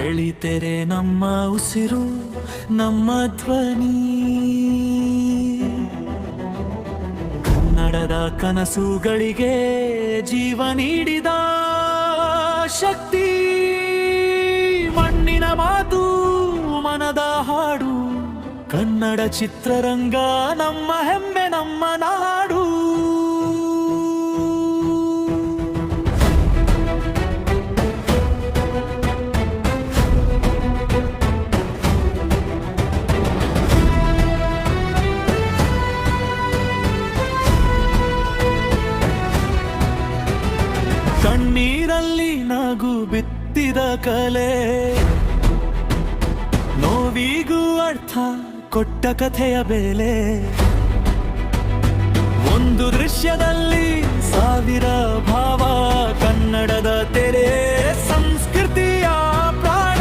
ಬೆಳಿತೆರೆ ನಮ್ಮ ಉಸಿರು, ನಮ್ಮ ಧ್ವನಿ. ಕನ್ನಡದ ಕನಸುಗಳಿಗೆ ಜೀವ ನೀಡಿದ ಶಕ್ತಿ. ಮಣ್ಣಿನ ಮಾತು, ಮನದ ಹಾಡು, ಕನ್ನಡ ಚಿತ್ರರಂಗ ನಮ್ಮ ಹೆಮ್ಮೆ, ನಮ್ಮ ನಾಡು. ಕಣ್ಣೀರಲ್ಲಿ ನಗು ಬಿತ್ತಿದ ಕಲೆ, ನೋವಿಗೂ ಅರ್ಥ ಕೊಟ್ಟ ಕಥೆಯ ಬೆಲೆ. ಒಂದು ದೃಶ್ಯದಲ್ಲಿ ಸಾವಿರ ಭಾವ, ಕನ್ನಡದ ತೆರೆ ಸಂಸ್ಕೃತಿಯ ಪ್ರಾಣ.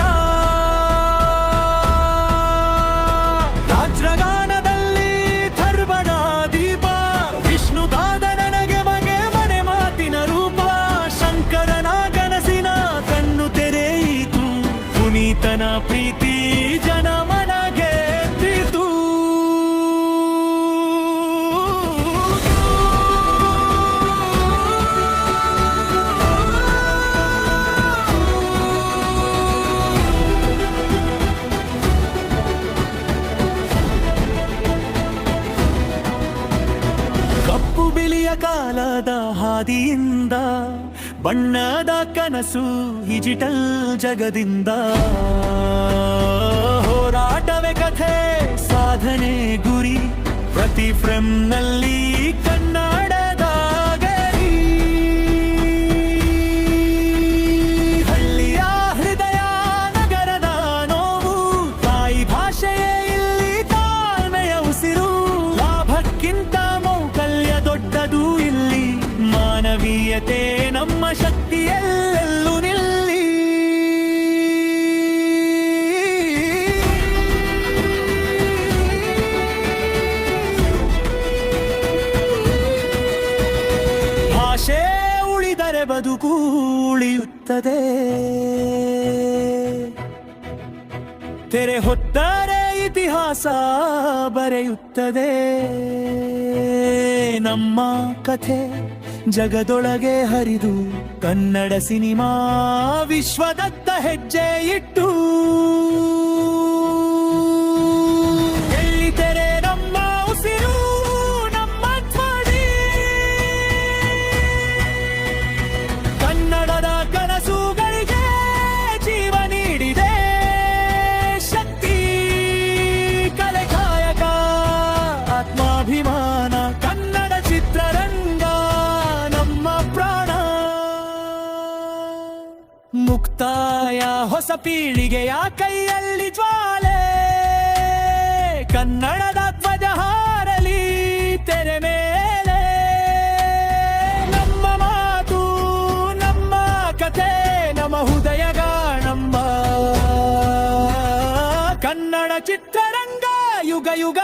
ರಾಜ್ರಗಾನದಲ್ಲಿ ಧರ್ಮಣ ದೀಪ, ವಿಷ್ಣುದಾದ ನನಗೆ ಮಗೆ ಮನೆ ಮಾತಿನ ರೂಪ. ಶಂಕರನ ಕನಸಿನ ಕಣ್ಣು ತೆರೆಯಿತು, ಪುನೀತನ ಪ್ರೀತಿ ಜನ ಮನಗೆ ಎದ್ದಿತು. ಕಪ್ಪು ಬಿಳಿಯ ಕಾಲದ ಹಾದಿಯಿಂದ, ಬಣ್ಣದ ಕನಸು ಡಿಜಿಟಲ್ ಜಗದಿಂದ. ಹೋರಾಟವೇ ಕಥೆ, ಸಾಧನೆ ಗುರಿ, ಪ್ರತಿ ಫ್ರೇಮ್ನಲ್ಲಿ ಕನ್ನಡದ ಗರಿ. ಹಳ್ಳಿಯ ಹೃದಯ, ನಗರದ ನೋವು, ತಾಯಿ ಭಾಷೆಯೇ ಇಲ್ಲಿ ತಾಳ್ಮೆಯ ಉಸಿರು. ಲಾಭಕ್ಕಿಂತ ಮೌಕಲ್ಯ ದೊಡ್ಡದು ಇಲ್ಲಿ, ಮಾನವೀಯತೆ ನಮ್ಮ ಶಕ್ತಿ ಎಲ್ಲೆಲ್ಲೂ ನಿಲ್ಲಿ. ಭಾಷೆ ಉಳಿದರೆ ಬದುಕು ಉಳಿಯುತ್ತದೆ, ತೆರೆ ಹೊತ್ತರೆ ಇತಿಹಾಸ ಬರೆಯುತ್ತದೆ. ನಮ್ಮ ಕಥೆ ಜಗದೊಳಗೆ ಹರಿದು, ಕನ್ನಡ ಸಿನಿಮಾ ವಿಶ್ವದತ್ತ ಹೆಜ್ಜೆ ಇಟ್ಟು. ಎಲ್ಲಿತೆರೆ ನಮ್ಮ ಉಸಿರು, ನಮ್ಮ ಧ್ವನಿ. ಕನ್ನಡದ ಕನಸುಗಳಿಗೆ ಜೀವ ನೀಡಿದೆ ಶಕ್ತಿ. ಕಲೆ, ಕಾಯಕ, ಆತ್ಮಾಭಿಮಾನ, ಕನ್ನಡ ಚಿತ್ರರಂಗ ನಮ್ಮ ಪ್ರಾಣ. ಮುಕ್ತಾಯ ಹೊಸ ಪೀಳಿಗೆಯ ಕೈಯಲ್ಲಿ ಜ್ವಾಲೆ, ಕನ್ನಡದ ಧ್ವಜ ಹಾರಲಿ ತೆರೆ ಮೇಲೆ. ನಮ್ಮ ಮಾತು, ನಮ್ಮ ಕಥೆ, ನಮ್ಮ ಹೃದಯಗಾನಂಬ. ಕನ್ನಡ ಚಿತ್ರರಂಗ ಯುಗ ಯುಗ